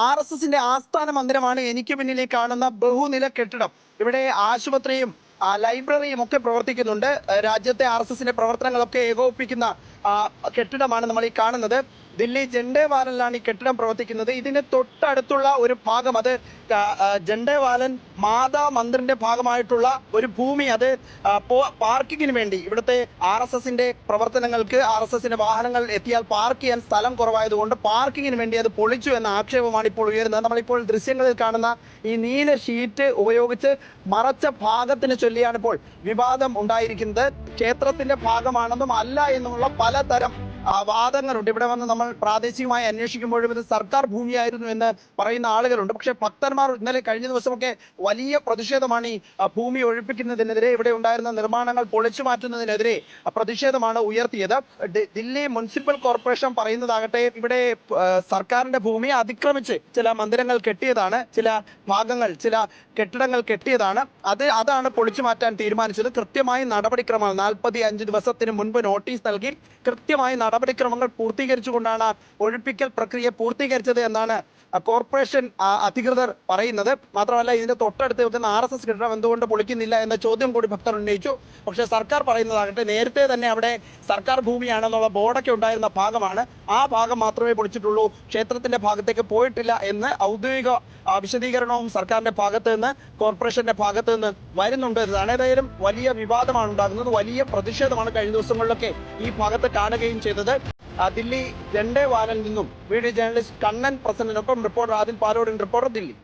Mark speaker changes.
Speaker 1: RSSന്റെ ആസ്ഥാന മന്ദിരമാണ് എനിക്ക് പിന്നിൽ കാണുന്ന ബഹുനില കെട്ടിടം. ഇവിടെ ആശുപത്രിയും ലൈബ്രറിയും ഒക്കെ പ്രവർത്തിക്കുന്നുണ്ട്. രാജ്യത്തെ RSSന്റെ പ്രവർത്തനങ്ങളൊക്കെ ഏകോപിപ്പിക്കുന്ന കെട്ടിടമാണ് നമ്മൾ ഈ കാണുന്നത്. ദില്ലി ജണ്ടേവാലനിലാണ് ഈ കെട്ടിടം പ്രവർത്തിക്കുന്നത്. ഇതിന് തൊട്ടടുത്തുള്ള ഒരു ഭാഗം, അത് ജണ്ടേവാലൻ മാതാ മന്ദിറിന്റെ ഭാഗമായിട്ടുള്ള ഒരു ഭൂമി, അത് പാർക്കിങ്ങിന് വേണ്ടി ഇവിടുത്തെ RSSന്റെ പ്രവർത്തനങ്ങൾക്ക് RSSന്റെ വാഹനങ്ങൾ എത്തിയാൽ പാർക്ക് ചെയ്യാൻ സ്ഥലം കുറവായതുകൊണ്ട് പാർക്കിങ്ങിന് വേണ്ടി അത് പൊളിച്ചു എന്ന ആക്ഷേപമാണ് ഇപ്പോൾ ഉയരുന്നത്. നമ്മളിപ്പോൾ ദൃശ്യങ്ങളിൽ കാണുന്ന ഈ നീല ഷീറ്റ് ഉപയോഗിച്ച് മറച്ച ഭാഗത്തിന് ചൊല്ലിയാണ് ഇപ്പോൾ വിവാദം ഉണ്ടായിരിക്കുന്നത്. ക്ഷേത്രത്തിന്റെ ഭാഗമാണെന്നും അല്ല എന്നുമുള്ള പലതരം വാദങ്ങളുണ്ട്. ഇവിടെ വന്ന് നമ്മൾ പ്രാദേശികമായി അന്വേഷിക്കുമ്പോഴും ഇത് സർക്കാർ ഭൂമിയായിരുന്നു എന്ന് പറയുന്ന ആളുകളുണ്ട്. പക്ഷേ ഭക്തന്മാർ ഇന്നലെ കഴിഞ്ഞ ദിവസമൊക്കെ വലിയ പ്രതിഷേധമാണ് ഈ ഭൂമി ഒഴിപ്പിക്കുന്നതിനെതിരെ, ഇവിടെ ഉണ്ടായിരുന്ന നിർമ്മാണങ്ങൾ പൊളിച്ചു മാറ്റുന്നതിനെതിരെ പ്രതിഷേധമാണ് ഉയർത്തിയത്. ദില്ലി മുനിസിപ്പൽ കോർപ്പറേഷൻ പറയുന്നതാകട്ടെ, ഇവിടെ സർക്കാരിന്റെ ഭൂമി അതിക്രമിച്ച് ചില മന്ദിരങ്ങൾ കെട്ടിയതാണ്, ചില ഭാഗങ്ങൾ, ചില കെട്ടിടങ്ങൾ കെട്ടിയതാണ്. അതാണ് പൊളിച്ചു മാറ്റാൻ തീരുമാനിച്ചത്. കൃത്യമായി നടപടിക്രമം 45 ദിവസത്തിന് മുൻപ് നോട്ടീസ് നൽകി കൃത്യമായി നടപടിക്രമങ്ങൾ പൂർത്തീകരിച്ചുകൊണ്ടാണ് ഒഴിപ്പിക്കൽ പ്രക്രിയ പൂർത്തീകരിച്ചത് എന്നാണ് കോർപ്പറേഷൻ അധികൃതർ പറയുന്നത്. മാത്രമല്ല, ഇതിന്റെ തൊട്ടടുത്ത് വെക്കുന്ന RSS കെട്ടിടം എന്തുകൊണ്ട് പൊളിക്കുന്നില്ല എന്ന ചോദ്യം കൂടി ഭക്തർ ഉന്നയിച്ചു. പക്ഷേ സർക്കാർ പറയുന്നതാകട്ടെ, നേരത്തെ തന്നെ അവിടെ സർക്കാർ ഭൂമിയാണെന്നുള്ള ബോർഡൊക്കെ ഉണ്ടായിരുന്ന ഭാഗമാണ്, ആ ഭാഗം മാത്രമേ പൊളിച്ചിട്ടുള്ളൂ, ക്ഷേത്രത്തിന്റെ ഭാഗത്തേക്ക് പോയിട്ടില്ല എന്ന് ഔദ്യോഗിക വിശദീകരണവും സർക്കാരിന്റെ ഭാഗത്ത് നിന്ന്, കോർപ്പറേഷന്റെ ഭാഗത്ത് നിന്ന് വരുന്നുണ്ട്. ഏതായാലും വലിയ വിവാദമാണ് ഉണ്ടാകുന്നത്, വലിയ പ്രതിഷേധമാണ് കഴിഞ്ഞ ദിവസങ്ങളിലൊക്കെ ഈ ഭാഗത്ത് കാണുകയും ചെയ്തത്. ദില്ലി ജണ്ടേവാലനിൽ നിന്നും വീഡിയോ ജേർണലിസ്റ്റ് കണ്ണൻ പ്രസന്നനൊപ്പം റിപ്പോർട്ടർ ആദിൽ പാലോടിൻ, റിപ്പോർട്ടർ ദില്ലി.